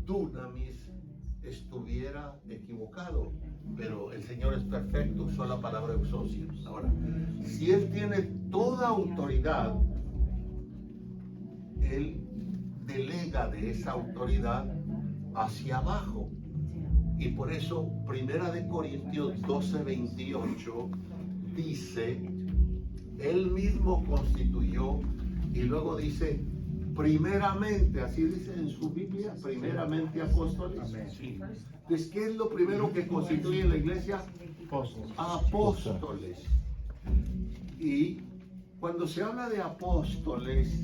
dunamis estuviera equivocado, pero el Señor es perfecto, usó la palabra exousios. Ahora, si Él tiene toda autoridad, Él delega de esa autoridad hacia abajo. Y por eso, 1 Corintios 12:28 dice, Él mismo constituyó, y luego dice, primeramente, así dice en su Biblia, primeramente apóstoles. Sí. Entonces, ¿qué es lo primero que constituye la iglesia? Apóstoles. Y cuando se habla de apóstoles,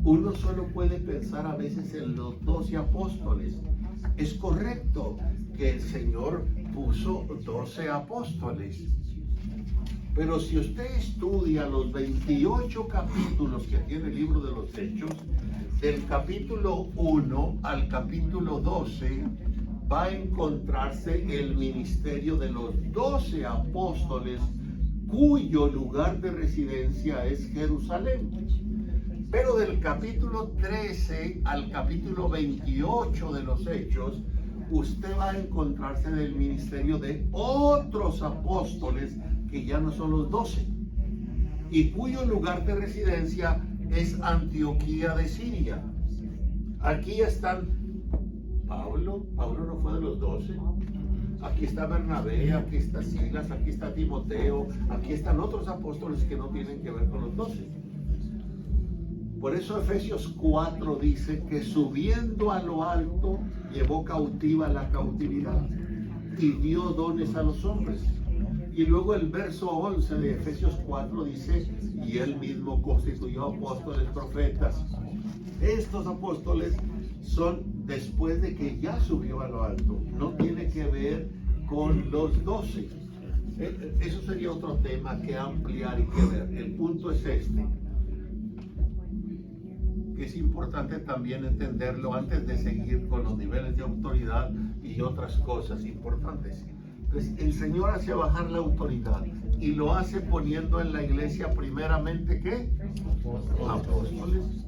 uno solo puede pensar a veces en los 12 apóstoles. Es correcto que el Señor puso 12 apóstoles. Pero si usted estudia los 28 capítulos que tiene el libro de los Hechos, del capítulo 1 al capítulo 12, va a encontrarse el ministerio de los 12 apóstoles, cuyo lugar de residencia es Jerusalén. Pero del capítulo 13 al capítulo 28 de los Hechos, usted va a encontrarse en el ministerio de otros apóstoles que ya no son los 12, y cuyo lugar de residencia es Antioquía de Siria. Aquí están Pablo no fue de los 12. Aquí está Bernabé, aquí está Silas, aquí está Timoteo, aquí están otros apóstoles que no tienen que ver con los 12. Por eso Efesios 4 dice que subiendo a lo alto llevó cautiva la cautividad y dio dones a los hombres. Y luego el verso 11 de Efesios 4 dice, y él mismo constituyó apóstoles, profetas. Estos apóstoles son después de que ya subió a lo alto, no tiene que ver con los 12. Eso sería otro tema que ampliar y que ver. El punto es este, que es importante también entenderlo antes de seguir con los niveles de autoridad y otras cosas importantes. Entonces, el Señor hace bajar la autoridad y lo hace poniendo en la iglesia primeramente, ¿qué? Apóstoles.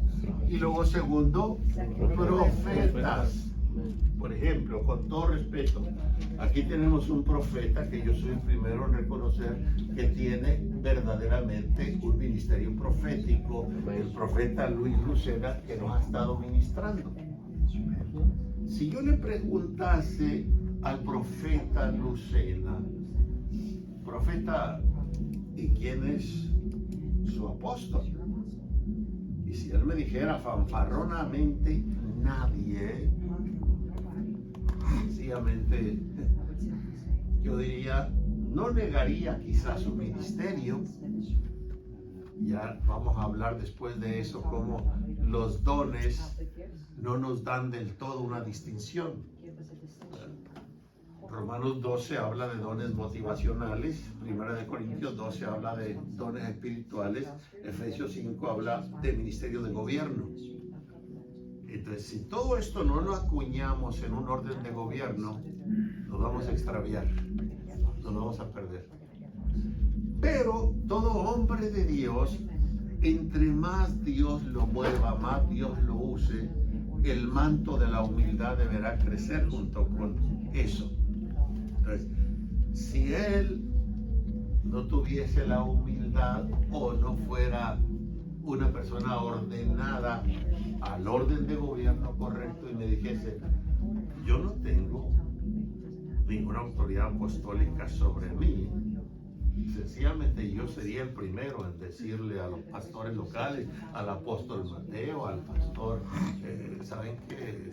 Y luego segundo, profetas. Por ejemplo, con todo respeto, aquí tenemos un profeta que yo soy el primero en reconocer que tiene verdaderamente un ministerio profético, el profeta Luis Lucena, que nos ha estado ministrando. Si yo le preguntase al profeta Lucena, profeta, ¿y quién es su apóstol? Y si él me dijera fanfarronamente, nadie, sencillamente yo diría, no negaría quizás su ministerio. Ya vamos a hablar después de eso, cómo los dones no nos dan del todo una distinción. Romanos 12 habla de dones motivacionales, 1 Corintios 12 habla de dones espirituales, Efesios 5 habla de ministerio de gobierno. Entonces, si todo esto no lo acuñamos en un orden de gobierno, nos vamos a extraviar, nos vamos a perder. Pero todo hombre de Dios, entre más Dios lo mueva, más Dios lo use, el manto de la humildad deberá crecer junto con eso. Entonces, si él no tuviese la humildad o no fuera una persona ordenada al orden de gobierno correcto y me dijese, yo no tengo ninguna autoridad apostólica sobre mí, sencillamente yo sería el primero en decirle a los pastores locales, al apóstol Mateo, al pastor, ¿saben qué?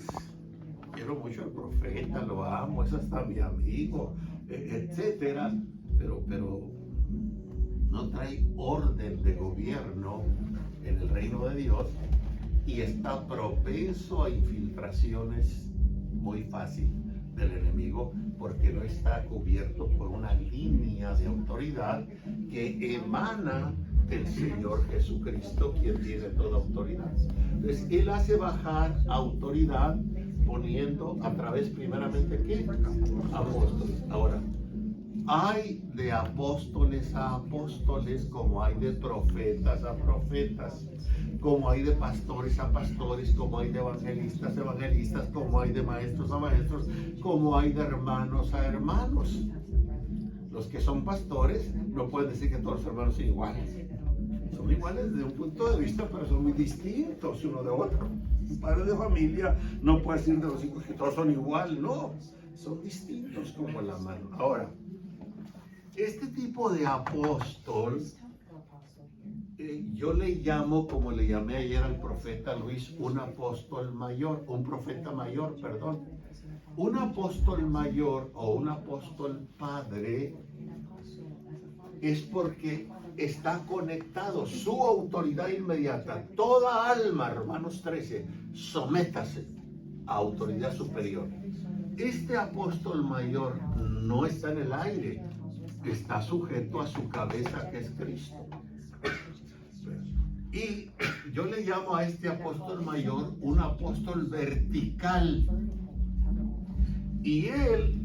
Quiero mucho al profeta, lo amo, es hasta mi amigo, etcétera, pero no trae orden de gobierno en el reino de Dios y está propenso a infiltraciones muy fácil del enemigo porque no está cubierto por una línea de autoridad que emana del Señor Jesucristo, quien tiene toda autoridad. Entonces, Él hace bajar autoridad poniendo a través primeramente, ¿qué? Apóstoles. Ahora, Hay de apóstoles a apóstoles, como hay de profetas a profetas, como hay de pastores a pastores, como hay de evangelistas a evangelistas, como hay de maestros a maestros, como hay de hermanos a hermanos. Los que son pastores no pueden decir que todos los hermanos son iguales. Son iguales desde un punto de vista, pero son muy distintos uno de otro. Un padre de familia no puede decir de los hijos que todos son iguales, no. Son distintos como la mano. Ahora, este tipo de apóstol, yo le llamo, como le llamé ayer al profeta Luis, un apóstol mayor, un profeta mayor, perdón. Un apóstol mayor o un apóstol padre es porque está conectado su autoridad inmediata. Toda alma, Romanos 13, sométase a autoridad superior. Este apóstol mayor no está en el aire, está sujeto a su cabeza, que es Cristo. Y yo le llamo a este apóstol mayor un apóstol vertical. Y él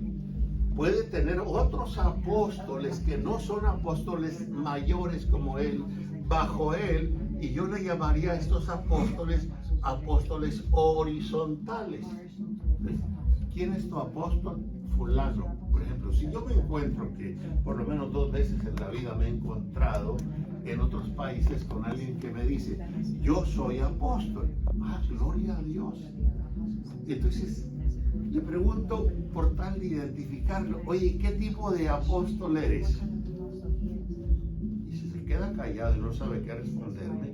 puede tener otros apóstoles que no son apóstoles mayores como él, bajo él, y yo le llamaría a estos apóstoles horizontales. ¿Quién es tu apóstol? Fulano. Por ejemplo, si yo me encuentro, que por lo menos 2 veces en la vida me he encontrado en otros países con alguien que me dice, yo soy apóstol. Ah, gloria a Dios. Entonces, le pregunto por tal de identificarlo, oye, ¿qué tipo de apóstol eres? Y si se queda callado y no sabe qué responderme,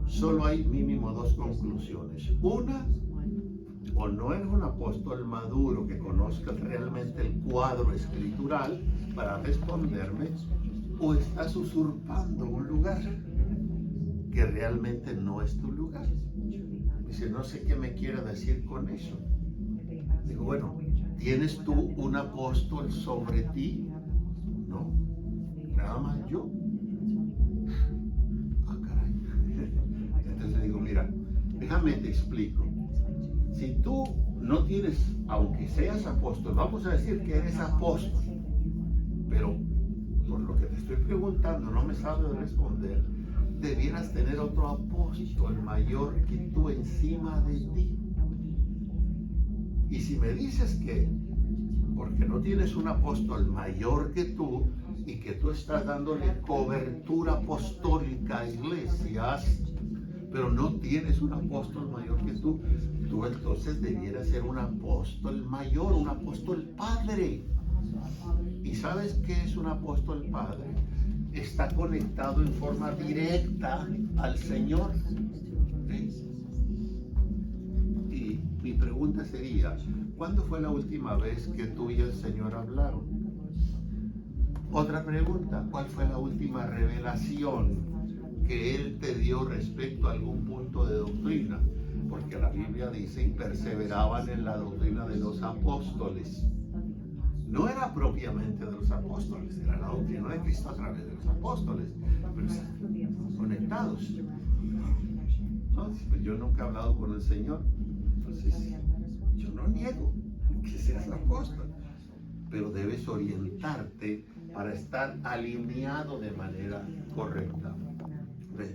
solo hay mínimo 2 conclusiones. Una, o no eres un apóstol maduro que conozca realmente el cuadro escritural para responderme, o estás usurpando un lugar que realmente no es tu lugar. Dice, no sé qué me quiere decir con eso. Digo, bueno, ¿tienes tú un apóstol sobre ti? No, nada más yo. Ah, caray. Entonces le digo, mira, déjame te explico. Si tú no tienes, aunque seas apóstol, vamos a decir que eres apóstol, pero por lo que te estoy preguntando no me sabes responder, debieras tener otro apóstol mayor que tú encima de ti. Y si me dices que, porque no tienes un apóstol mayor que tú y que tú estás dándole cobertura apostólica a iglesias, pero no tienes un apóstol mayor que tú entonces debieras ser un apóstol mayor, un apóstol padre. ¿Y sabes qué es un apóstol padre? Está conectado en forma directa al Señor. ¿Sí? Y mi pregunta sería, ¿cuándo fue la última vez que tú y el Señor hablaron? Otra pregunta, ¿cuál fue la última revelación que Él te dio respecto a algún punto de doctrina? Porque la Biblia dice, y perseveraban en la doctrina de los apóstoles. No era propiamente de los apóstoles, era la doctrina de Cristo a través de los apóstoles, pero están conectados. Entonces, pues yo nunca he hablado con el Señor, entonces yo no niego que seas apóstol, pero debes orientarte para estar alineado de manera correcta.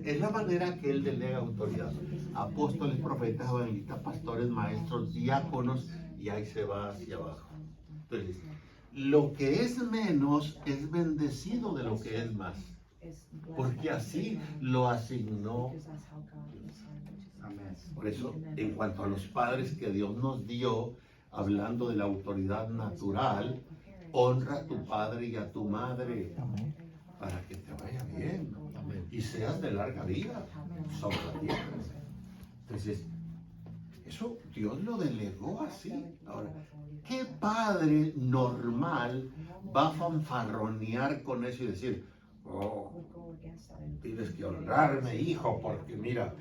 Es la manera que Él delega autoridad. Apóstoles, profetas, evangelistas, pastores, maestros, diáconos, y ahí se va hacia abajo. Entonces, lo que es menos es bendecido de lo que es más, porque así lo asignó. Por eso, en cuanto a los padres que Dios nos dio, hablando de la autoridad natural, honra a tu padre y a tu madre para que te vaya bien y seas de larga vida sobre la tierra. Entonces, eso Dios lo delegó así. Ahora, ¿qué padre normal va a fanfarronear con eso y decir, oh, tienes que honrarme, hijo, porque mira,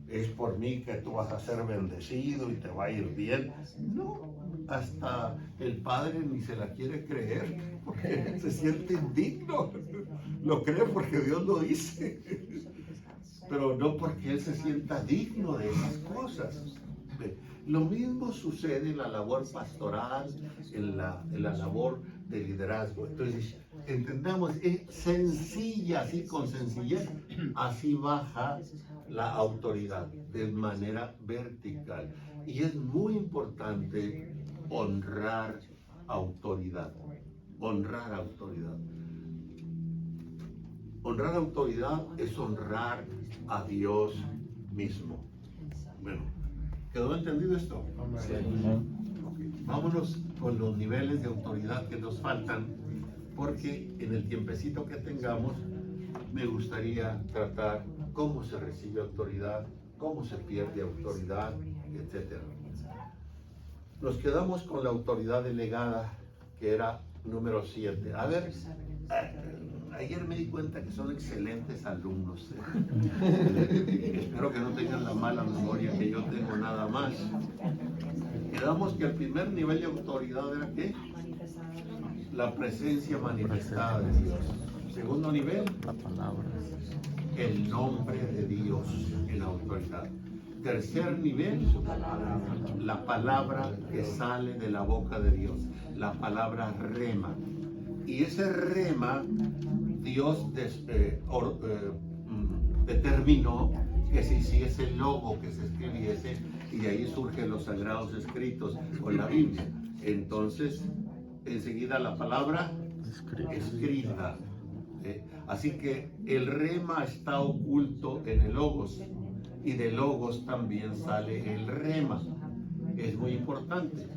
es por mí que tú vas a ser bendecido y te va a ir bien? No, hasta el padre ni se la quiere creer porque se siente indigno. Lo cree porque Dios lo dice, pero no porque él se sienta digno de esas cosas. Lo mismo sucede en la labor pastoral, en la labor de liderazgo. Entonces, entendamos, es sencilla, así con sencillez, así baja la autoridad de manera vertical. Y es muy importante honrar autoridad. Honrar autoridad. Honrar autoridad es honrar a Dios mismo. Bueno, ¿quedó entendido esto? Sí. Okay. Vámonos con los niveles de autoridad que nos faltan, porque en el tiempecito que tengamos me gustaría tratar cómo se recibe autoridad, cómo se pierde autoridad, etc. Nos quedamos con la autoridad delegada, que era número 7. A ver, ayer me di cuenta que son excelentes alumnos. Espero que no tengan la mala memoria que yo tengo nada más. Quedamos que el primer nivel de autoridad era ¿qué? La presencia manifestada de Dios. Segundo nivel, La palabra. el nombre de Dios en autoridad. Tercer nivel, la palabra que sale de la boca de Dios, la palabra rema. Y ese rema, Dios determinó que se hiciese el logo, que se escribiese, y de ahí surgen los sagrados escritos o la Biblia. Entonces, enseguida la palabra escrita. Así que el rema está oculto en el logos, y de logos también sale el rema. Es muy importante,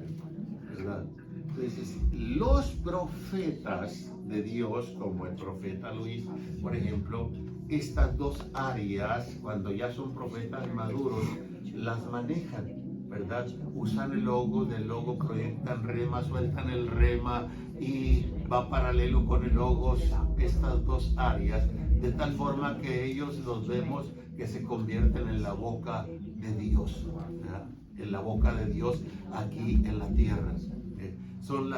¿verdad? Entonces, los profetas de Dios, como el profeta Luis, por ejemplo, estas dos áreas, cuando ya son profetas maduros, las manejan, ¿verdad? Usan el logo, del logo proyectan rema, sueltan el rema y va paralelo con el logos, estas dos áreas, de tal forma que ellos los vemos que se convierten en la boca de Dios, ¿verdad? En la boca de Dios aquí en la tierra. Son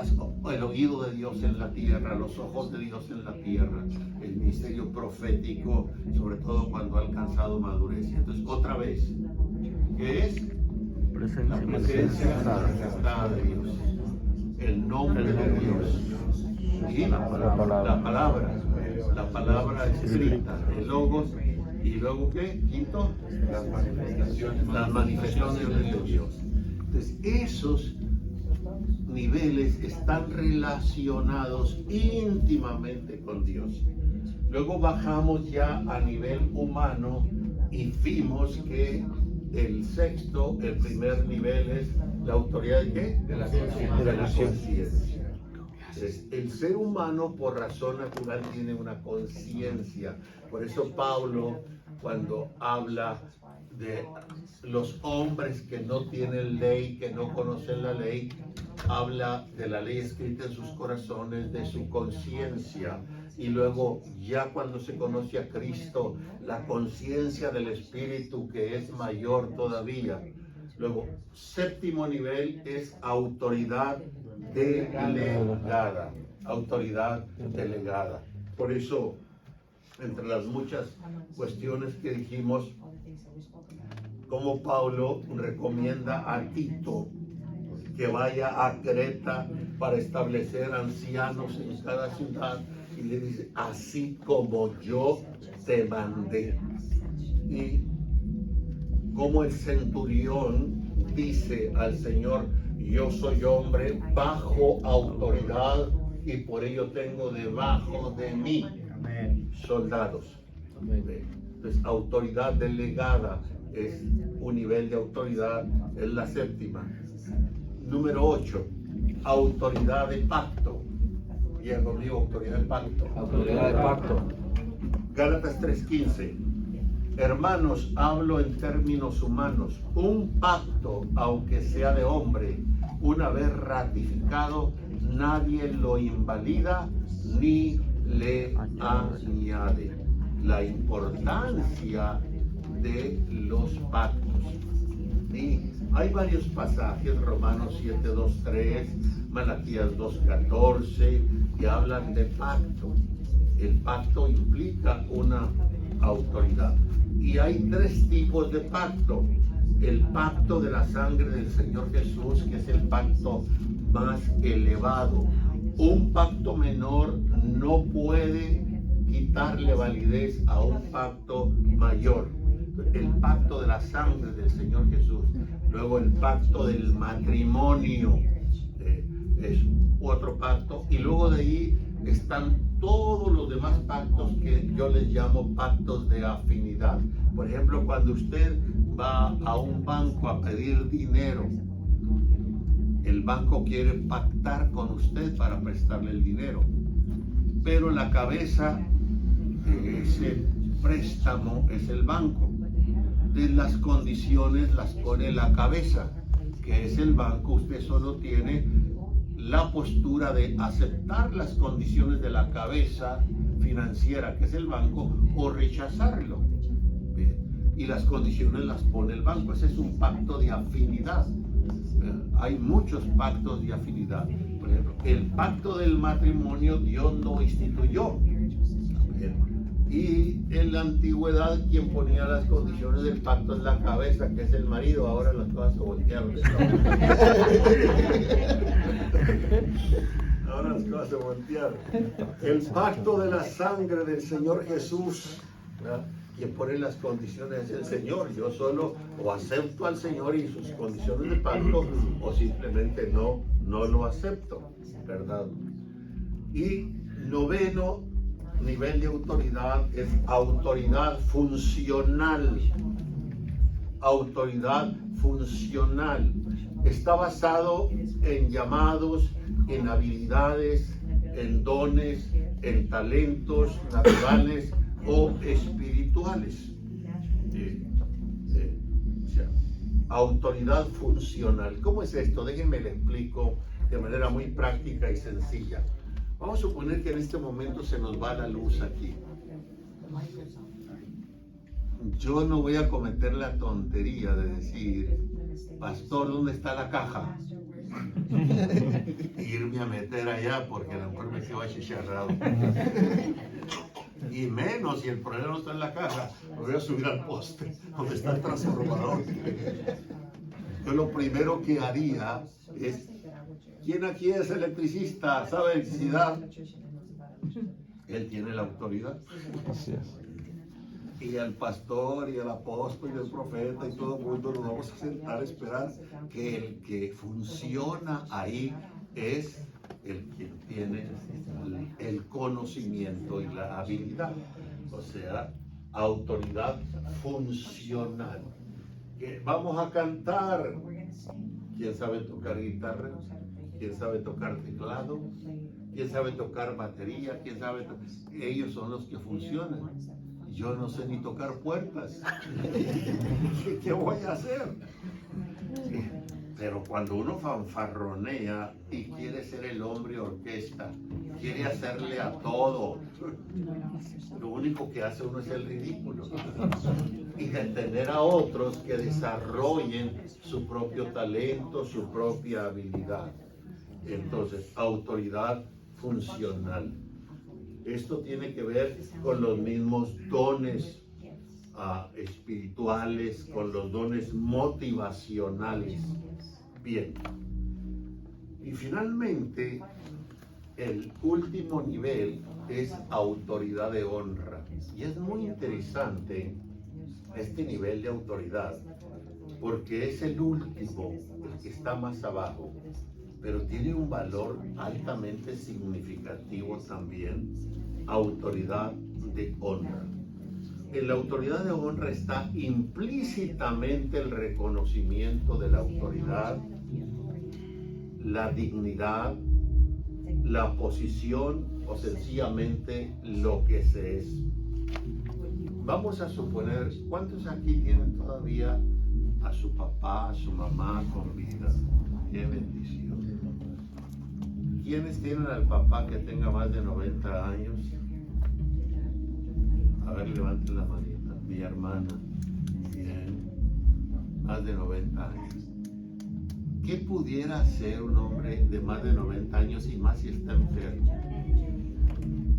el oído de Dios en la tierra, los ojos de Dios en la tierra, el ministerio profético, sobre todo cuando ha alcanzado madurez. Entonces, otra vez, ¿qué es? La presencia manifestada de Dios, el nombre de Dios y la palabra escrita, el logos. Y luego, ¿qué? Quinto, las manifestaciones de Dios. Entonces, esos niveles están relacionados íntimamente con Dios. Luego bajamos ya a nivel humano y vimos que el sexto, el primer nivel es la autoridad ¿de qué? De la conciencia. El ser humano por razón natural tiene una conciencia. Por eso Pablo, cuando habla de los hombres que no tienen ley, que no conocen la ley, habla de la ley escrita en sus corazones, de su conciencia. Y luego, ya cuando se conoce a Cristo, la conciencia del Espíritu, que es mayor todavía. Luego, séptimo nivel es autoridad delegada. Autoridad delegada. Por eso, entre las muchas cuestiones que dijimos, como Pablo recomienda a Tito que vaya a Creta para establecer ancianos en cada ciudad, y le dice, así como yo te mandé. Y como el centurión dice al Señor, yo soy hombre bajo autoridad y por ello tengo debajo de mí soldados. Entonces, autoridad delegada es un nivel de autoridad, es la séptima. Número 8, autoridad de pacto. Diga conmigo, autoridad de pacto. Autoridad de pacto. Gálatas 3:15. Hermanos, hablo en términos humanos. Un pacto, aunque sea de hombre, una vez ratificado, nadie lo invalida ni le añade. La importancia de los pactos. Y hay varios pasajes, Romanos 7:2-3, Malaquías 2:14, que hablan de pacto. El pacto implica una autoridad. Y hay tres tipos de pacto. El pacto de la sangre del Señor Jesús, que es el pacto más elevado. Un pacto menor no puede quitarle validez a un pacto mayor. El pacto de la sangre del Señor Jesús. Luego el pacto del matrimonio es otro pacto. Y luego de ahí están todos los demás pactos que yo les llamo pactos de afinidad. Por ejemplo, cuando usted va a un banco a pedir dinero, el banco quiere pactar con usted para prestarle el dinero, pero la cabeza de ese préstamo es el banco. Entonces las condiciones las pone la cabeza, que es el banco. Usted solo tiene la postura de aceptar las condiciones de la cabeza financiera, que es el banco, o rechazarlo. Bien. Y las condiciones las pone el banco. Ese es un pacto de afinidad. Hay muchos pactos de afinidad. Por ejemplo, el pacto del matrimonio Dios lo instituyó. Y en la antigüedad quien ponía las condiciones del pacto es la cabeza, que es el marido. Ahora las cosas se voltearon. Ahora las cosas se voltearon. El pacto de la sangre del Señor Jesús, ¿verdad? Quien pone las condiciones es el Señor. Yo solo o acepto al Señor y sus condiciones de pacto, o simplemente no lo acepto, ¿verdad? Y noveno nivel de autoridad es autoridad funcional. Autoridad funcional. Está basado en llamados, en habilidades, en dones, en talentos naturales o espirituales. O sea, autoridad funcional. ¿Cómo es esto? Déjenme le explico de manera muy práctica y sencilla. Vamos a suponer que en este momento se nos va la luz aquí. Yo no voy a cometer la tontería de decir, pastor, ¿dónde está la caja? Irme a meter allá porque a lo mejor me quedo achicharrado. Y menos si el problema no está en la caja, me voy a subir al poste donde está el transformador. Yo lo primero que haría es, ¿quién aquí es electricista? ¿Sabe electricidad? Él tiene la autoridad. Y al pastor y al apóstol y al profeta y todo el mundo nos vamos a sentar a esperar que el que funciona ahí es el que tiene el conocimiento y la habilidad. O sea, autoridad funcional. Que vamos a cantar. ¿Quién sabe tocar guitarra? ¿Quién sabe tocar teclado? ¿Quién sabe tocar batería? ¿Quién sabe Ellos son los que funcionan. Yo no sé ni tocar puertas. ¿Qué voy a hacer? Pero cuando uno fanfarronea y quiere ser el hombre orquesta, quiere hacerle a todo, lo único que hace uno es el ridículo. Y detener a otros que desarrollen su propio talento, su propia habilidad. Entonces, autoridad funcional. Esto tiene que ver con los mismos dones espirituales, con los dones motivacionales. Bien. Y finalmente, el último nivel es autoridad de honra. Y es muy interesante este nivel de autoridad, porque es el último, el que está más abajo, pero tiene un valor altamente significativo también, autoridad de honra. En la autoridad de honra está implícitamente el reconocimiento de la autoridad, la dignidad, la posición o sencillamente lo que se es. Vamos a suponer, ¿cuántos aquí tienen todavía a su papá, a su mamá con vida? ¡Qué bendición! ¿Quiénes tienen al papá que tenga más de 90 años? A ver, levanten la manita. Mi hermana. Bien. Más de 90 años. ¿Qué pudiera hacer un hombre de más de 90 años y más si está enfermo?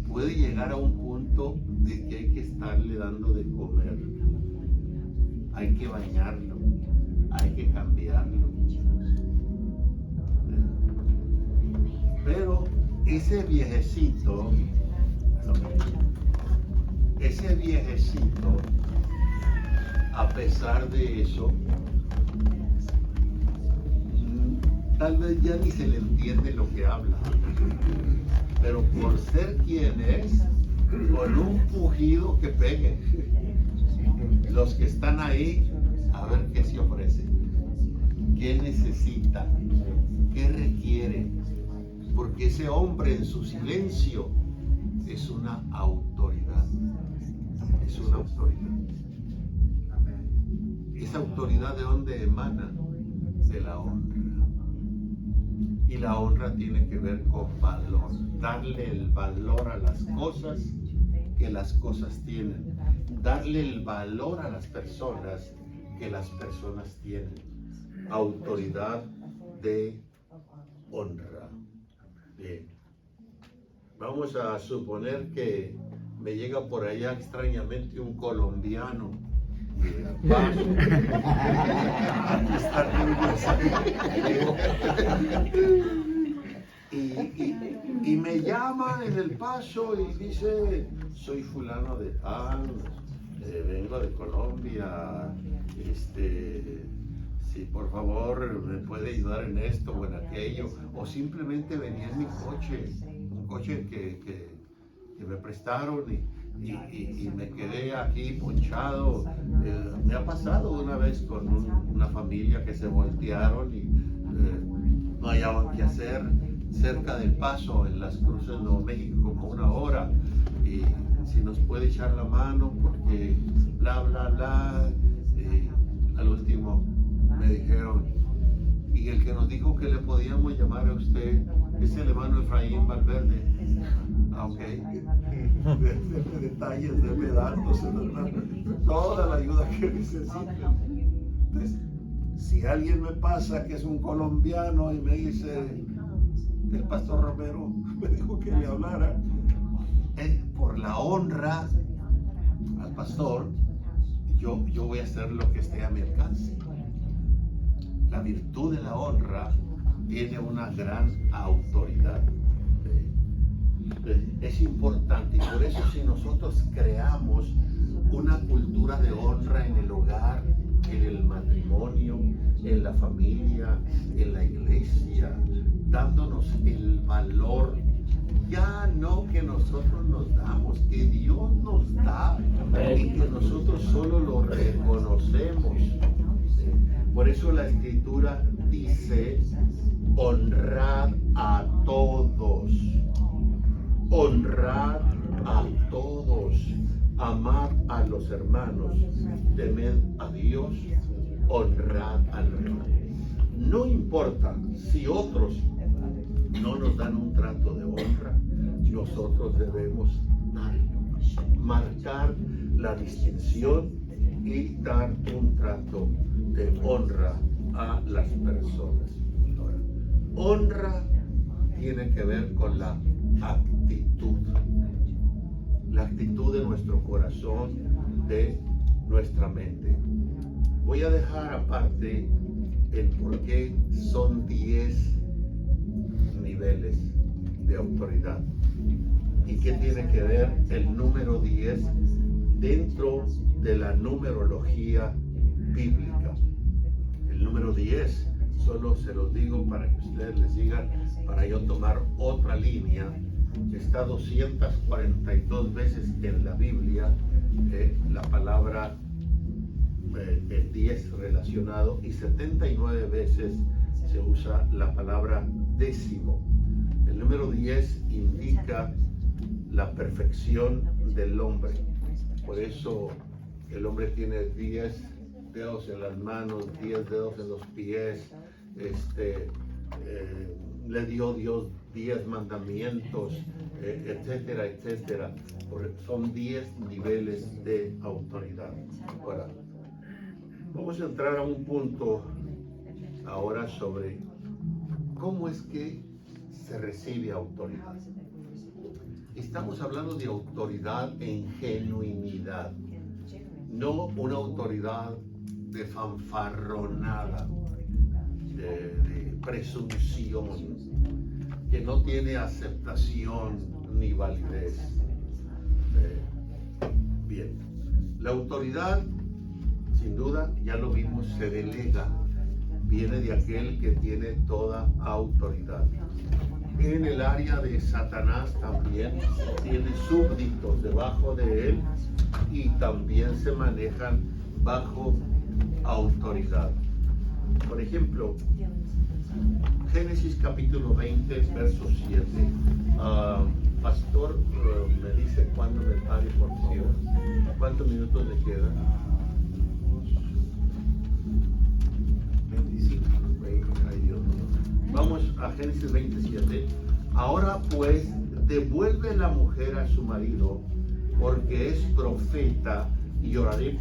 Puede llegar a un punto de que hay que estarle dando de comer. Hay que bañarlo. Hay que cambiarlo. Pero ese viejecito, a pesar de eso, tal vez ya ni se le entiende lo que habla, pero por ser quien es, con un pujido que pegue, los que están ahí, a ver qué se ofrece, qué necesita, qué requiere, porque ese hombre en su silencio es una autoridad, es una autoridad. Esa autoridad, ¿de dónde emana? De la honra. Y la honra tiene que ver con valor, darle el valor a las cosas que las cosas tienen, darle el valor a las personas que las personas tienen. Autoridad de honra. Bien. Vamos a suponer que me llega por allá extrañamente un colombiano. Paso. Aquí está y me llaman en El Paso y dice: soy fulano de tal, vengo de Colombia, si por favor me puede ayudar en esto o en aquello, o simplemente venía en mi coche, un coche que me prestaron y me quedé aquí ponchado. Me ha pasado una vez con una familia que se voltearon y no hallaban qué hacer cerca del Paso, en las cruces de Nuevo México, como 1 hora, y si nos puede echar la mano porque bla bla bla. Al último me dijeron: y el que nos dijo que le podíamos llamar a usted es el hermano Efraín Valverde. Ok, de detalles, de datos, toda la ayuda que necesiten. Entonces, si alguien me pasa que es un colombiano y me dice: el pastor Romero me dijo que le hablara, por la honra al pastor, yo voy a hacer lo que esté a mi alcance. La virtud de la honra tiene una gran autoridad. Es importante, y por eso si nosotros creamos una cultura de honra en el hogar, en el matrimonio, en la familia, en la iglesia, dándonos el valor, ya no que nosotros nos damos, que Dios nos da, y que nosotros solo lo reconocemos. Por eso la Escritura dice: honrad a todos. Honrad a todos, amad a los hermanos, temed a Dios, honrad al hermano. No importa si otros no nos dan un trato de honra, nosotros debemos marcar la distinción y dar un trato de honra a las personas. Ahora, honra tiene que ver con la actitud de nuestro corazón, de nuestra mente. Voy a dejar aparte el por qué son 10 niveles de autoridad y qué tiene que ver el número 10 dentro de la numerología bíblica. El número 10, solo se los digo para que ustedes les digan, para yo tomar otra línea. Está 242 veces en la Biblia la palabra 10 relacionado, y 79 veces se usa la palabra décimo. El número 10 indica la perfección del hombre. Por eso el hombre tiene 10 dedos en las manos, 10 dedos en los pies. Le dio Dios 10 mandamientos, etcétera, etcétera. Son 10 niveles de autoridad. Ahora, vamos a entrar a un punto ahora sobre cómo es que se recibe autoridad. Estamos hablando de autoridad en genuinidad, no una autoridad de fanfarronada, de presunción, que no tiene aceptación ni validez. Bien, la autoridad, sin duda, ya lo vimos, se delega, viene de aquel que tiene toda autoridad. En el área de Satanás también tiene súbditos debajo de él y también se manejan bajo autoridad. Por ejemplo, Génesis capítulo 20, verso 7. Pastor, me dice cuándo me pare, por favor. ¿Cuántos minutos le quedan? 25. Ay, Dios mío. Vamos a Génesis 27. Ahora pues, devuelve la mujer a su marido, porque es profeta, y llorará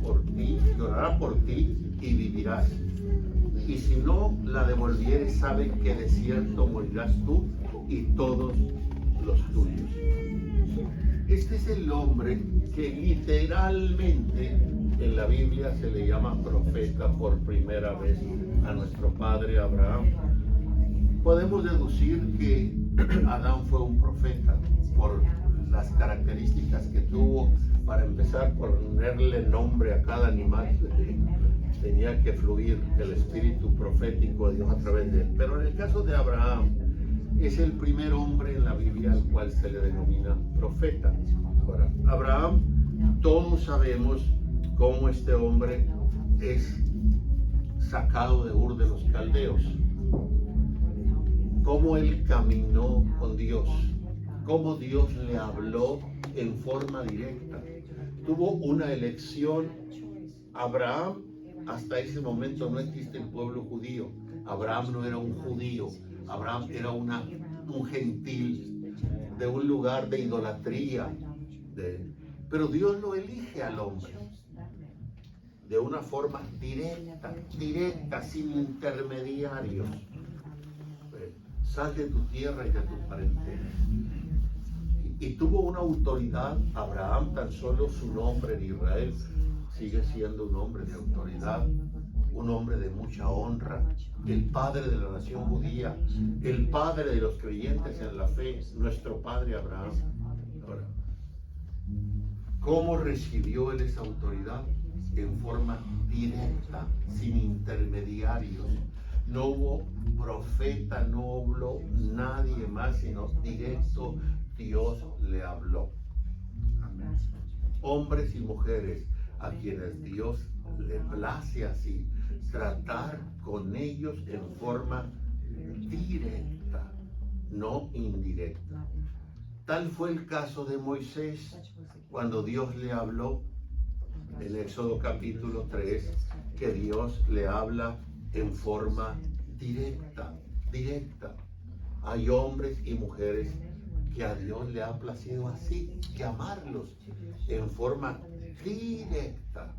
por ti y vivirás. Y si no la devolvieres, sabe que de cierto morirás tú y todos los tuyos. Este es el hombre que literalmente en la Biblia se le llama profeta por primera vez a nuestro padre Abraham. Podemos deducir que Adán fue un profeta por las características que tuvo. Para empezar, por ponerle nombre a cada animal, tenía que fluir el espíritu profético de Dios a través de él. Pero en el caso de Abraham, es el primer hombre en la Biblia al cual se le denomina profeta. Ahora, Abraham, todos sabemos cómo este hombre es sacado de Ur de los Caldeos, cómo él caminó con Dios, cómo Dios le habló en forma directa. Tuvo una elección. Abraham, hasta ese momento no existe el pueblo judío. Abraham no era un judío. Abraham era un gentil de un lugar de idolatría. Pero Dios lo elige al hombre de una forma directa, sin intermediarios. Sal de tu tierra y de tu parentela. Y tuvo una autoridad. Abraham, tan solo su nombre en Israel sigue siendo un hombre de autoridad, un hombre de mucha honra, el padre de la nación judía, el padre de los creyentes en la fe, nuestro padre Abraham. Ahora, ¿cómo recibió él esa autoridad? En forma directa, sin intermediarios. No hubo profeta, no habló nadie más, sino directo. Dios le habló. Amén. Hombres y mujeres a quienes Dios le place así, tratar con ellos en forma directa, no indirecta. Tal fue el caso de Moisés, cuando Dios le habló en Éxodo capítulo 3, que Dios le habla en forma directa. Hay hombres y mujeres que a Dios le ha placido así, llamarlos en forma directa,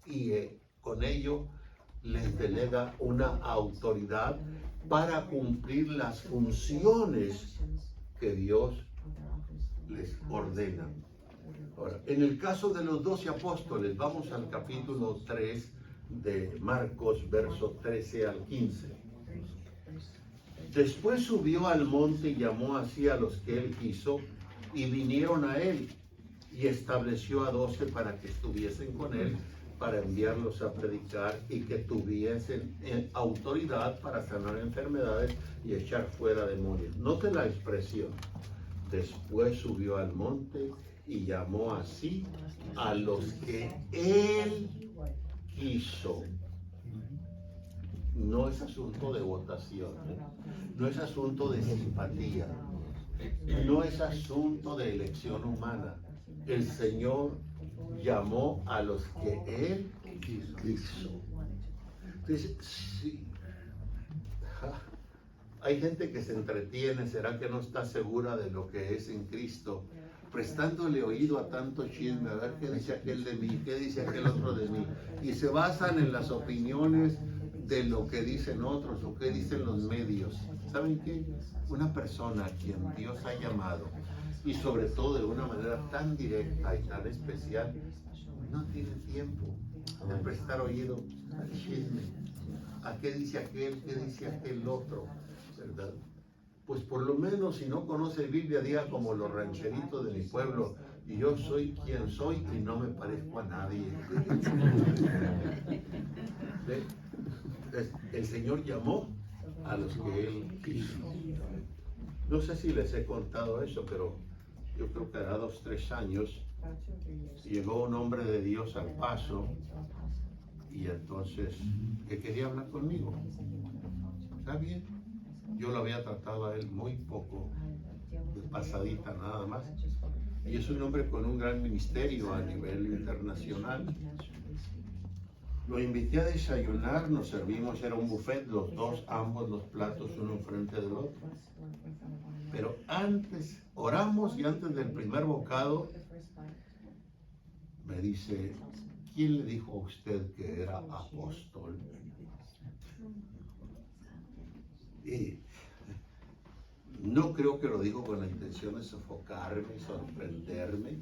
y con ello les delega una autoridad para cumplir las funciones que Dios les ordena. Ahora, en el caso de los 12 apóstoles, vamos al capítulo 3 de Marcos, versos 13 al 15. Después subió al monte y llamó así a los que él quiso, y vinieron a él, y estableció a 12 para que estuviesen con él, para enviarlos a predicar y que tuviesen autoridad para sanar enfermedades y echar fuera demonios. Note la expresión. Después subió al monte y llamó así a los que él quiso. No es asunto de votación, no es asunto de simpatía, no es asunto de elección humana. El Señor llamó a los que él quiso. Entonces, sí. Hay gente que se entretiene, ¿será que no está segura de lo que es en Cristo? Prestándole oído a tanto chisme, a ver qué dice aquel de mí, qué dice aquel otro de mí. Y se basan en las opiniones de lo que dicen otros o qué dicen los medios. ¿Saben qué? Una persona a quien Dios ha llamado, y sobre todo de una manera tan directa y tan especial, no tiene tiempo de prestar oído al chisme. ¿A qué dice aquel? ¿Qué dice aquel otro? ¿Verdad? pues por lo menos si no conoce Biblia, diga como los rancheritos de mi pueblo, y yo soy quien soy y no me parezco a nadie. El Señor llamó a los que Él quiso. No sé si les he contado eso, pero yo creo que hará 2 o 3 años llegó un hombre de Dios al Paso y entonces que quería hablar conmigo. ¿Está bien? Yo lo había tratado a él muy poco, de pasadita nada más. Y es un hombre con un gran ministerio a nivel internacional. Lo invité a desayunar, nos servimos, era un buffet, los dos, ambos los platos, uno enfrente del otro. Pero antes, oramos y antes del primer bocado, me dice, ¿quién le dijo a usted que era apóstol? Y no creo que lo dijo con la intención de sofocarme, sorprenderme.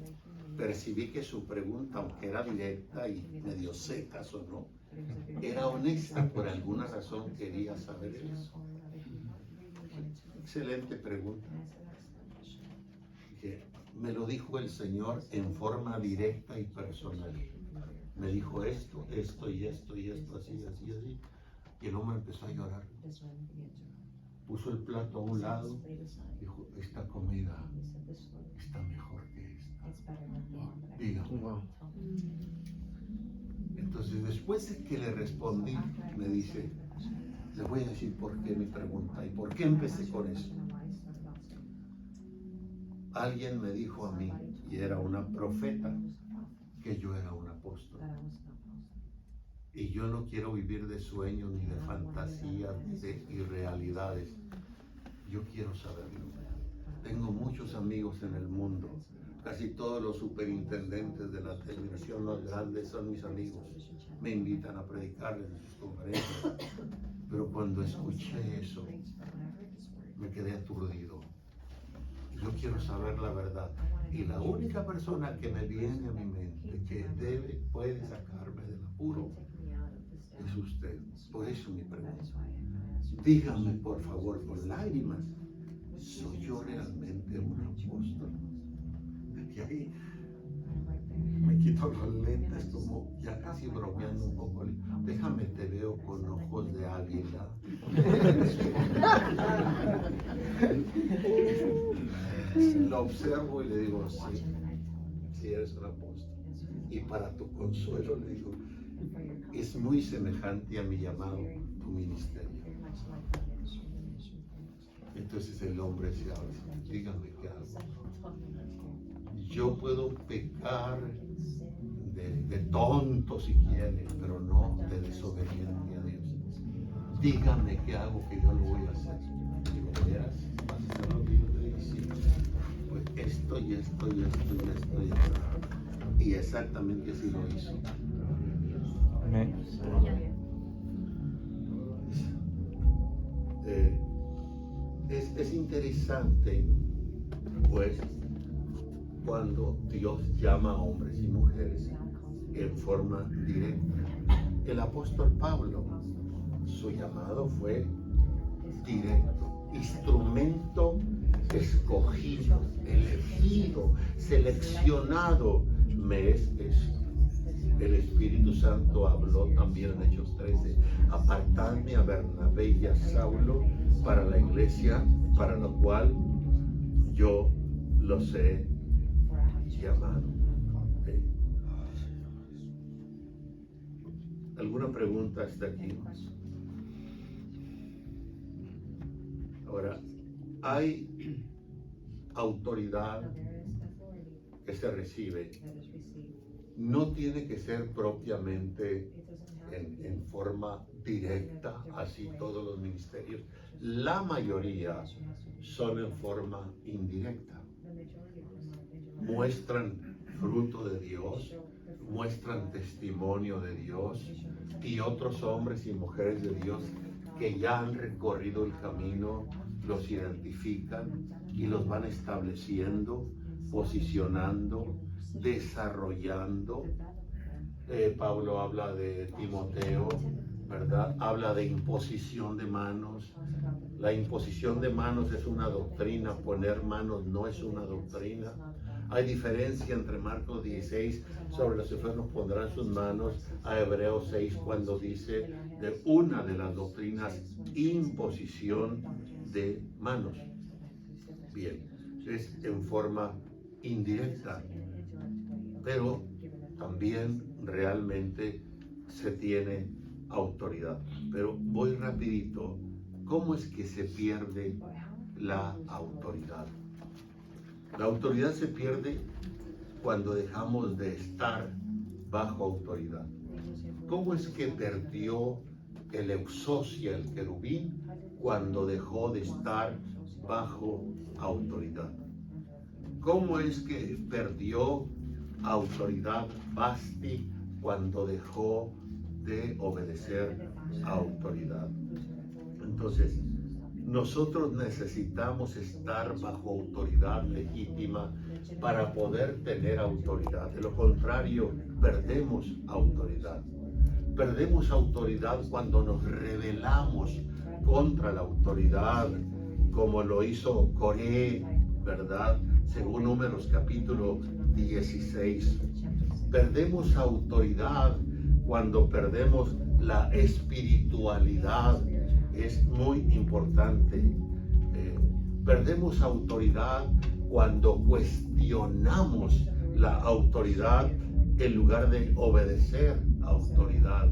Percibí que su pregunta, aunque era directa y medio seca, sonó, era honesta, por alguna razón quería saber eso. Excelente pregunta. Dije, me lo dijo el Señor en forma directa y personal. Me dijo esto, esto y esto y esto, así, así, así. Y el hombre empezó a llorar. Puso el plato a un lado, dijo, esta comida está mejor que esta. Diga. Entonces, después de que le respondí, me dice, le voy a decir por qué mi pregunta y por qué empecé con eso. Alguien me dijo a mí, y era una profeta, que yo era un apóstol. Y yo no quiero vivir de sueños, ni de fantasías, ni de irrealidades. Yo quiero saberlo. Tengo muchos amigos en el mundo. Casi todos los superintendentes de la televisión, los grandes, son mis amigos. Me invitan a predicarles en sus conferencias. Pero cuando escuché eso, me quedé aturdido. Yo quiero saber la verdad. Y la única persona que me viene a mi mente, que puede sacarme del apuro, es usted. Por eso mi pregunta. Dígame, por favor, con lágrimas, ¿soy yo realmente un apóstol? Y ahí me quito los lentes, como ya casi bromeando un poco. Déjame, te veo con ojos de águila. Lo observo y le digo, sí, sí eres un apóstol. Y para tu consuelo le digo, es muy semejante a mi llamado, tu ministerio. Entonces el hombre se abre, dígame qué hago. Yo puedo pecar de tonto si quiere, pero no de desobediente a Dios. Dígame qué hago, que yo lo voy a hacer. Digo, ¿veas? ¿Vas a hacer lo que yo te digo? Sí. Pues esto y esto y esto y esto y esto. Y exactamente así lo hizo. Amén. Es interesante, pues, cuando Dios llama a hombres y mujeres en forma directa. El apóstol Pablo, su llamado fue directo, instrumento escogido, elegido, seleccionado. Me es esto. El Espíritu Santo habló también en Hechos 13, apartadme a Bernabé y a Saulo para la iglesia, para lo cual yo los he llamado. ¿Alguna pregunta hasta aquí? Ahora, hay autoridad que se recibe. No tiene que ser propiamente en forma directa, así todos los ministerios. La mayoría son en forma indirecta. Muestran fruto de Dios, muestran testimonio de Dios, y otros hombres y mujeres de Dios que ya han recorrido el camino los identifican y los van estableciendo, posicionando, desarrollando. Pablo habla de Timoteo, ¿verdad? Habla de imposición de manos. La imposición de manos es una doctrina, poner manos no es una doctrina. Hay diferencia entre Marcos 16, sobre los enfermos pondrán sus manos, a Hebreos 6, cuando dice de una de las doctrinas, imposición de manos. Bien, es en forma indirecta, pero también realmente se tiene autoridad. Pero voy rapidito. ¿Cómo es que se pierde la autoridad? La autoridad se pierde cuando dejamos de estar bajo autoridad. ¿Cómo es que perdió el Eusocia, el querubín, cuando dejó de estar bajo autoridad? ¿Cómo es que perdió autoridad Basti cuando dejó de obedecer a autoridad? Entonces, nosotros necesitamos estar bajo autoridad legítima para poder tener autoridad. De lo contrario, perdemos autoridad. Perdemos autoridad cuando nos rebelamos contra la autoridad, como lo hizo Coré, ¿verdad? Según Números capítulo 16. Perdemos autoridad cuando perdemos la espiritualidad. Es muy importante. Perdemos autoridad cuando cuestionamos la autoridad en lugar de obedecer a autoridad.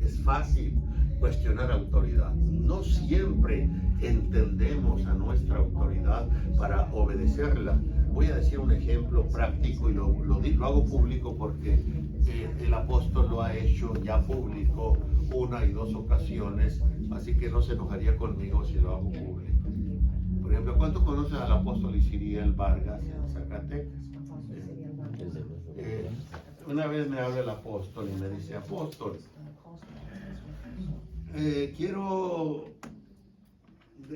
Es fácil cuestionar autoridad. No siempre entendemos a nuestra autoridad para obedecerla. Voy a decir un ejemplo práctico y lo hago público porque el apóstol lo ha hecho ya público 1 y 2 ocasiones, así que no se enojaría conmigo si lo hago público. Por ejemplo, ¿cuántos conocen al apóstol Isiriel Vargas en Zacatecas? Una vez me habla el apóstol y me dice: apóstol, quiero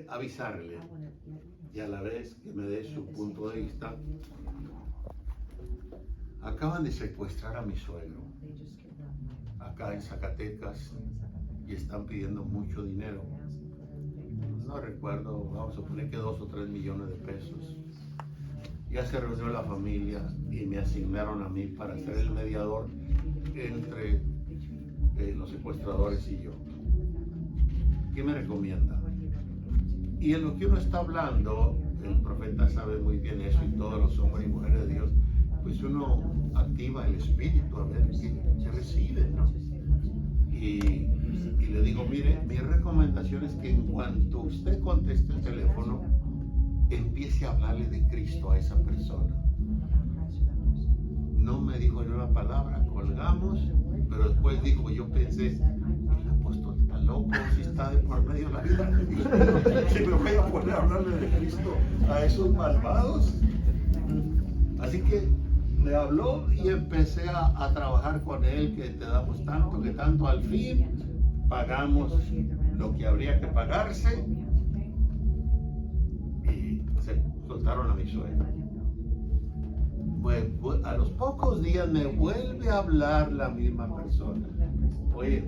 avisarle y a la vez que me dé su punto de vista. Acaban de secuestrar a mi suegro acá en Zacatecas y están pidiendo mucho dinero. No recuerdo, vamos a suponer que 2 o 3 millones de pesos. Ya se reunió la familia y me asignaron a mí para ser el mediador entre los secuestradores y yo. ¿Qué me recomienda? Y en lo que uno está hablando, el profeta sabe muy bien eso, y todos los hombres y mujeres de Dios, pues uno activa el espíritu a ver qué recibe, ¿no? Y le digo: mire, mi recomendación es que en cuanto usted conteste el teléfono, empiece a hablarle de Cristo a esa persona. No me dijo ni una palabra, colgamos, pero después dijo: yo pensé, el apóstol está loco, si está de por medio de la vida de Dios, si me voy a poner a hablarle de Cristo a esos malvados. Así que me habló y empecé a trabajar con él, que te damos tanto, que tanto. Al fin pagamos lo que habría que pagarse y se soltaron a mi suegra. Pues a los pocos días me vuelve a hablar la misma persona: oye,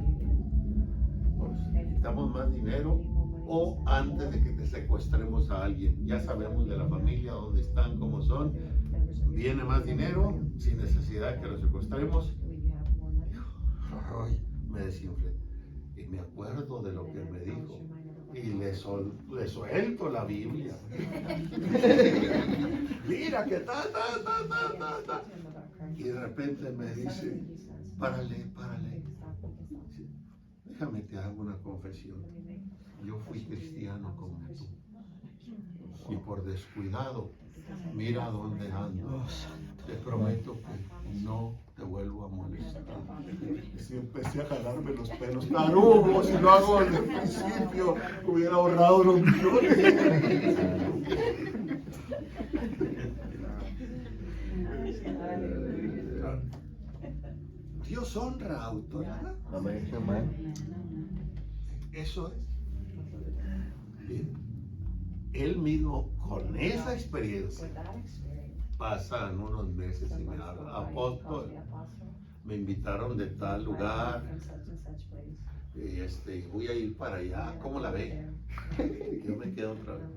pues necesitamos más dinero, o antes de que te secuestremos a alguien, ya sabemos de la familia, dónde están, cómo son, viene más dinero sin necesidad de que lo secuestremos. Ay, me desinflé y me acuerdo de lo que me dijo y le suelto la Biblia. Mira que ta. Y de repente me dice: párale, déjame te hago una confesión. Yo fui cristiano como tú y por descuidado, mira dónde ando. Te prometo que no te vuelvo a molestar. Y empecé a jalarme los pelos. Tarugo, si lo hago desde el principio, hubiera ahorrado los millones. Dios honra autoridad. Eso es. Bien. Él mismo, con esa experiencia, pasan unos meses y me habla: apóstol, me invitaron de tal lugar, voy a ir para allá, ¿cómo la ve? Yo me quedo otra vez.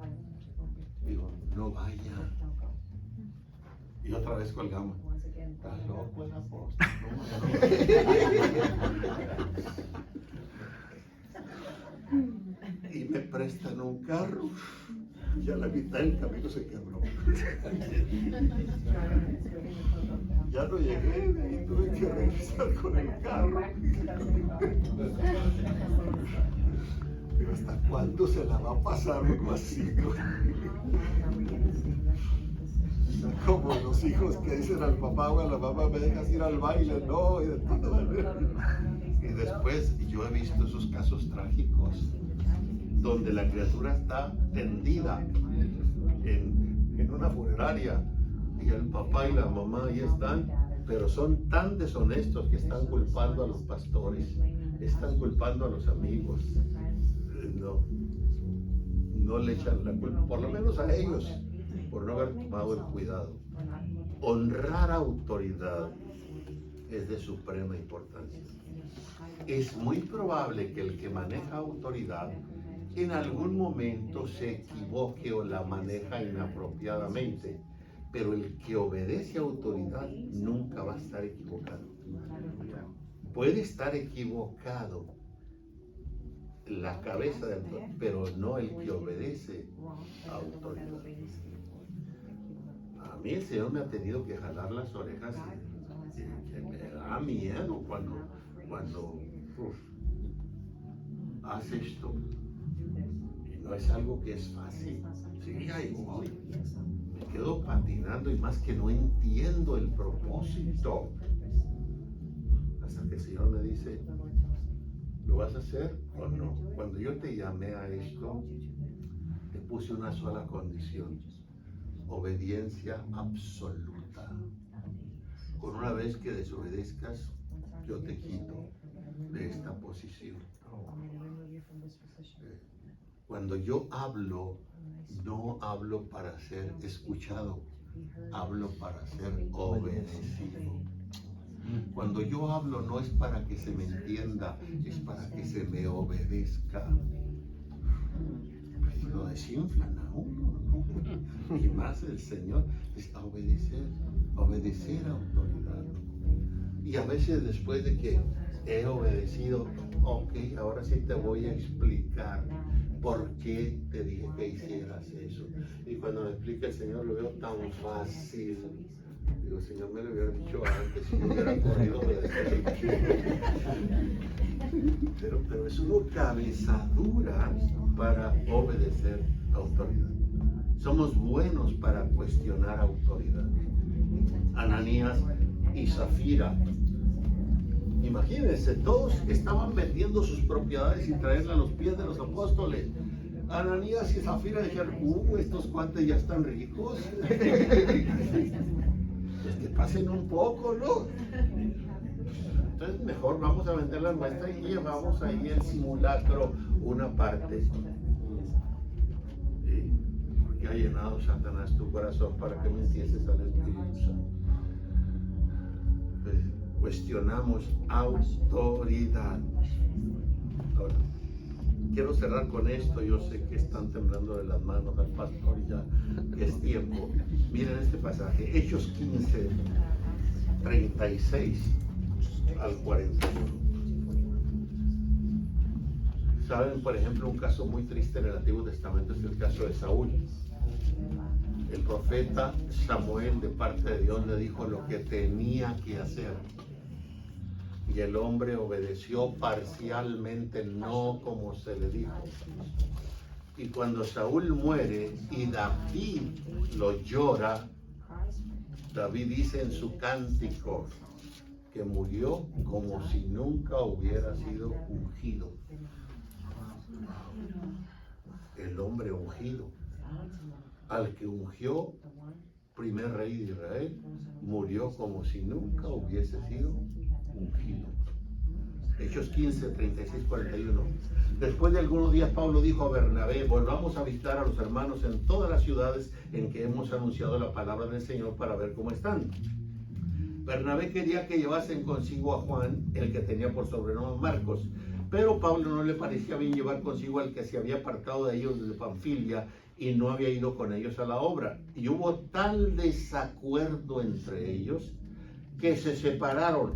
Digo, no vaya. Y otra vez colgamos. Está loco el apóstol. Y me prestan un carro. Y a la mitad del camino se quebró. Ya no llegué y tuve que regresar con el carro. Pero ¿hasta cuándo se la va a pasar uno así? Como los hijos que dicen al papá o a la mamá, me dejas ir al baile, no, y de todo. Y después yo he visto esos casos trágicos donde la criatura está tendida en una funeraria y el papá y la mamá ahí están, pero son tan deshonestos que están culpando a los pastores, están culpando a los amigos. No le echan la culpa, por lo menos a ellos, por no haber tomado el cuidado. Honrar autoridad es de suprema importancia. Es muy probable que el que maneja autoridad en algún momento se equivoque o la maneja inapropiadamente, pero el que obedece a autoridad nunca va a estar equivocado. Puede estar equivocado la cabeza del autoridad, pero no el que obedece a autoridad. A mí el Señor me ha tenido que jalar las orejas y me da miedo cuando hace esto. Y no es algo que es fácil. Sí, ahí voy. Me quedo patinando y más que no entiendo el propósito. Hasta que el Señor me dice, ¿lo vas a hacer o no? Cuando yo te llamé a esto, te puse una sola condición: obediencia absoluta. Con una vez que desobedezcas, yo te quito de esta posición. Cuando yo hablo, no hablo para ser escuchado, hablo para ser obedecido. Cuando yo hablo no es para que se me entienda, es para que se me obedezca. Lo desinflan a uno, ¿no? Y más el Señor es obedecer a autoridad. Y a veces después de que he obedecido, ok, ahora sí te voy a explicar por qué te dije que hicieras eso. Y cuando me explica el Señor lo veo tan fácil. Digo, Señor, me lo hubiera dicho antes si me hubiera corrido obedecer. Pero es una cabezadura para obedecer autoridad. Somos buenos para cuestionar autoridad. Ananías y Zafira, imagínense, todos estaban vendiendo sus propiedades y traerlas a los pies de los apóstoles. Ananías y Zafira dijeron, estos cuates ya están ricos. Pues que pasen un poco, ¿no? Entonces mejor vamos a vender la nuestra y llevamos ahí el simulacro una parte. Porque ha llenado Satanás tu corazón para que mintieses al Espíritu Santo. Pues, cuestionamos autoridad. Ahora, quiero cerrar con esto. Yo sé que están temblando de las manos al pastor y ya que es tiempo. Miren este pasaje, Hechos 15, 36 al 41. Saben, por ejemplo, un caso muy triste en el Antiguo Testamento es el caso de Saúl. El profeta Samuel, de parte de Dios, le dijo lo que tenía que hacer. Y el hombre obedeció parcialmente, no como se le dijo. Y cuando Saúl muere y David lo llora, David dice en su cántico que murió como si nunca hubiera sido ungido. El hombre ungido, al que ungió, primer rey de Israel, murió como si nunca hubiese sido ungido. Hechos 15, 36, 41. Después de algunos días Pablo dijo a Bernabé, volvamos a visitar a los hermanos en todas las ciudades en que hemos anunciado la palabra del Señor para ver cómo están. Bernabé quería que llevasen consigo a Juan, el que tenía por sobrenombre Marcos, pero Pablo no le parecía bien llevar consigo al que se había apartado de ellos desde Panfilia y no había ido con ellos a la obra. Y hubo tal desacuerdo entre ellos que se separaron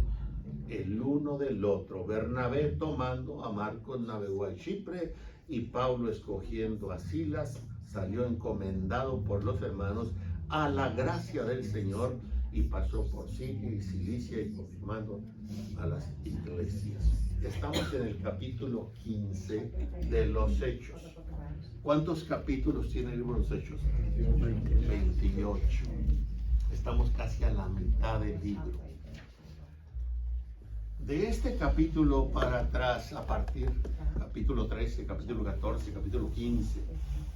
el uno del otro. Bernabé, tomando a Marcos, navegó a Chipre, y Pablo, escogiendo a Silas, salió encomendado por los hermanos a la gracia del Señor, y pasó por Siria y Cilicia y confirmando a las iglesias. Estamos en el capítulo 15 de los Hechos. ¿Cuántos capítulos tiene el libro de los Hechos? 28. Estamos casi a la mitad del libro. De este capítulo para atrás, a partir capítulo 13, capítulo 14, capítulo 15,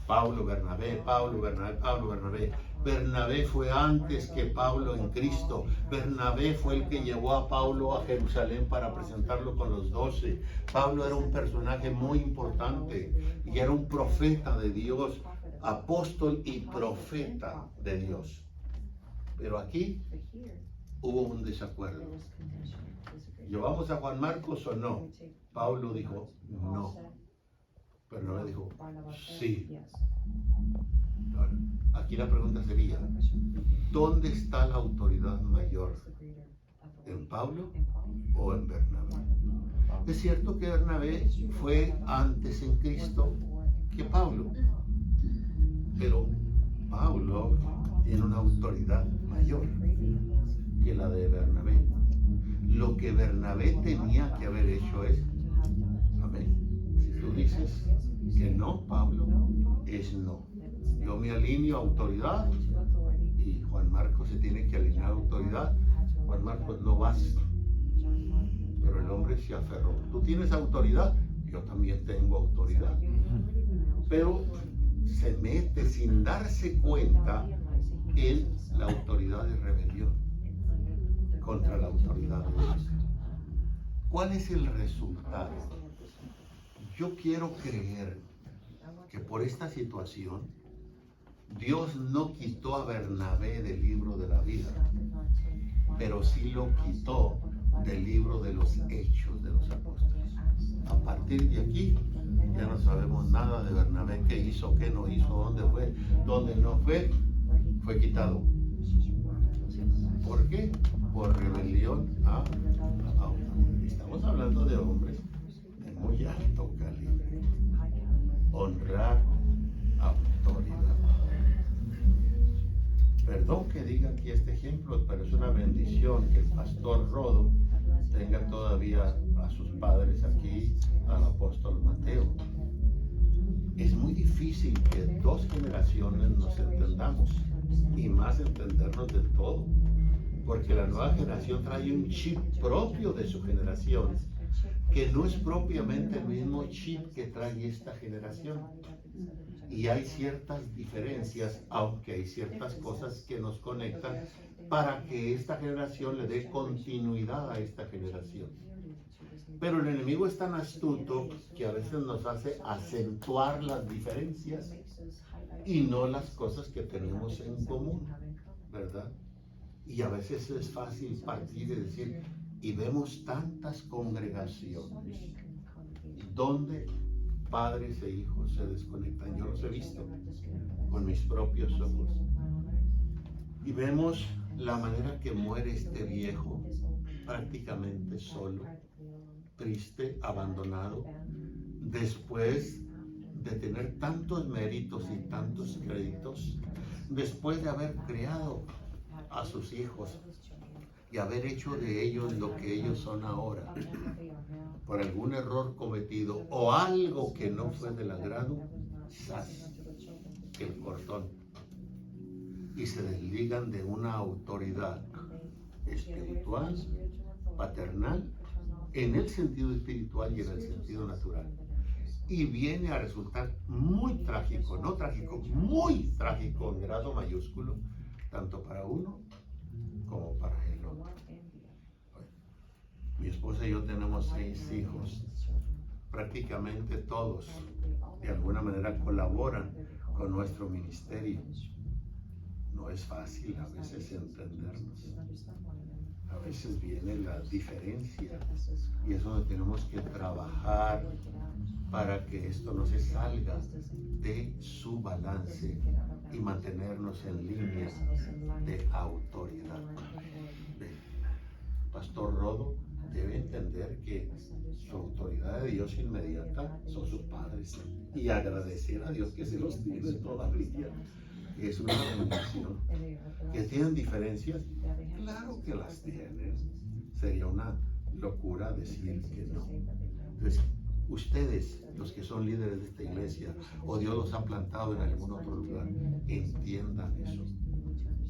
Pablo, Bernabé, Pablo, Bernabé, Pablo, Bernabé. Bernabé fue antes que Pablo en Cristo. Bernabé fue el que llevó a Pablo a Jerusalén para presentarlo con los 12. Pablo era un personaje muy importante y era un profeta de Dios, apóstol y profeta de Dios. Pero aquí hubo un desacuerdo. ¿Llevamos a Juan Marcos o no? Pablo dijo no. Bernabé dijo sí. Ahora, aquí la pregunta sería, ¿dónde está la autoridad mayor? ¿En Pablo o en Bernabé? Es cierto que Bernabé fue antes en Cristo que Pablo, pero Pablo tiene una autoridad mayor que la de Bernabé. Lo que Bernabé tenía que haber hecho es, amén, si tú dices que no, Pablo, es no. Yo me alineo a autoridad y Juan Marcos se tiene que alinear a autoridad. Juan Marcos, no vas. Pero el hombre se aferró. Tú tienes autoridad, yo también tengo autoridad. Pero se mete sin darse cuenta en la autoridad de rebelión contra la autoridad de Dios. ¿Cuál es el resultado? Yo quiero creer que por esta situación Dios no quitó a Bernabé del libro de la vida, pero sí lo quitó del libro de los Hechos de los Apóstoles. A partir de aquí ya no sabemos nada de Bernabé, qué hizo, qué no hizo, dónde fue, dónde no fue, fue quitado. ¿Por qué? Por rebelión a autoridad. Estamos hablando de hombres de muy alto calibre. Honrar autoridad. Perdón que diga aquí este ejemplo, pero es una bendición que el pastor Rodo tenga todavía a sus padres aquí, al apóstol Mateo. Es muy difícil que dos generaciones nos entendamos, y más entendernos del todo, porque la nueva generación trae un chip propio de su generación, que no es propiamente el mismo chip que trae esta generación. Y hay ciertas diferencias, aunque hay ciertas cosas que nos conectan para que esta generación le dé continuidad a esta generación. Pero el enemigo es tan astuto que a veces nos hace acentuar las diferencias y no las cosas que tenemos en común, ¿verdad? Y a veces es fácil partir y decir, y vemos tantas congregaciones donde padres e hijos se desconectan. Yo los he visto con mis propios ojos. Y vemos la manera que muere este viejo, prácticamente solo, triste, abandonado, después de tener tantos méritos y tantos créditos, después de haber criado a sus hijos y haber hecho de ellos lo que ellos son ahora, por algún error cometido o algo que no fue del agrado, ¡zas!, el cordón, y se desligan de una autoridad espiritual, paternal, en el sentido espiritual y en el sentido natural. Y viene a resultar muy trágico, no trágico, muy trágico en grado mayúsculo, tanto para uno como para el otro. Mi esposa y yo tenemos 6 hijos. Prácticamente todos, de alguna manera, colaboran con nuestro ministerio. No es fácil a veces entendernos. a veces viene la diferencia y es donde tenemos que trabajar para que esto no se salga de su balance y mantenernos en línea de autoridad. Pastor Rodo debe entender que su autoridad de Dios inmediata son sus padres y agradecer a Dios que se los tiene todavía. Es una bendición. ¿Que tienen diferencias? Claro que las tienen. Sería una locura decir que no. Entonces, ustedes, los que son líderes de esta iglesia, o Dios los ha plantado en algún otro lugar, entiendan eso.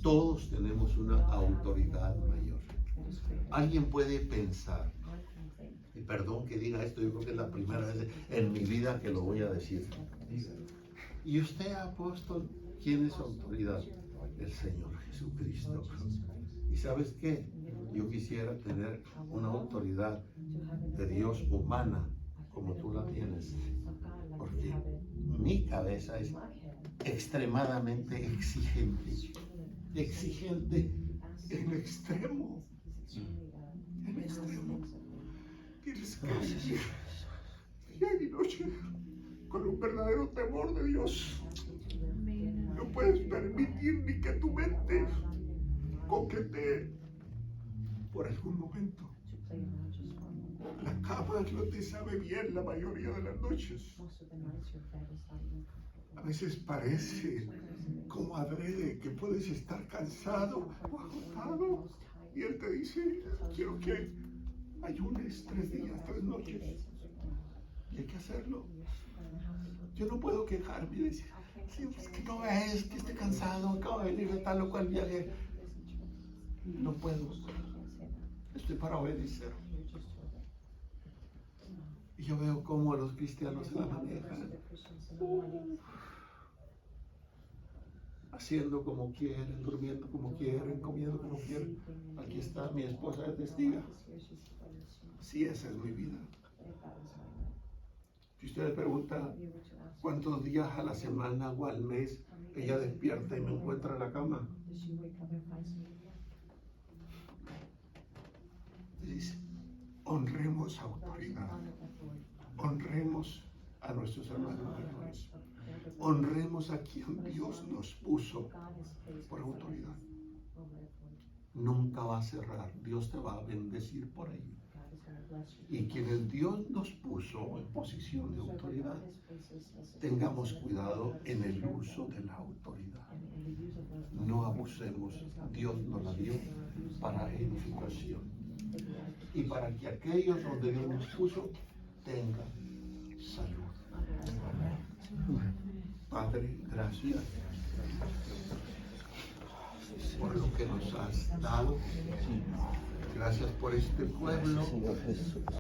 Todos tenemos una autoridad mayor. Alguien puede pensar, y perdón que diga esto, yo creo que es la primera vez en mi vida que lo voy a decir. ¿Y usted, apóstol, quién es su autoridad? El Señor Jesucristo. ¿Y sabes qué? Yo quisiera tener una autoridad de Dios humana como tú la tienes, porque mi cabeza es extremadamente exigente en extremo. Tienes que vivir día y noche con un verdadero temor de Dios. No puedes permitir ni que tu mente coquetee por algún momento. La cama no te sabe bien la mayoría de las noches. A veces parece como adrede que puedes estar cansado o agotado y Él te dice, quiero que ayunes 3 días, 3 noches. Y hay que hacerlo. Yo no puedo quejarme y decir, sí, pues que no es que esté cansado, acabo de venir de tal o cual viaje. No puedo. Estoy para obedecer. Y yo veo cómo los cristianos se la manejan. Haciendo como quieren, durmiendo como quieren, comiendo como quieren. Aquí está mi esposa de testiga. Sí, esa es mi vida. Si usted le pregunta cuántos días a la semana o al mes ella despierta y me encuentra en la cama, dice, honremos autoridad, honremos a nuestros hermanos mayores, honremos a quien Dios nos puso por autoridad. Nunca va a cerrar, Dios te va a bendecir por ello. Y quienes Dios nos puso en posición de autoridad, tengamos cuidado en el uso de la autoridad. No abusemos, Dios nos la dio para edificación. Y para que aquellos donde Dios nos puso tengan salud. Padre, gracias por lo que nos has dado. Gracias por este pueblo.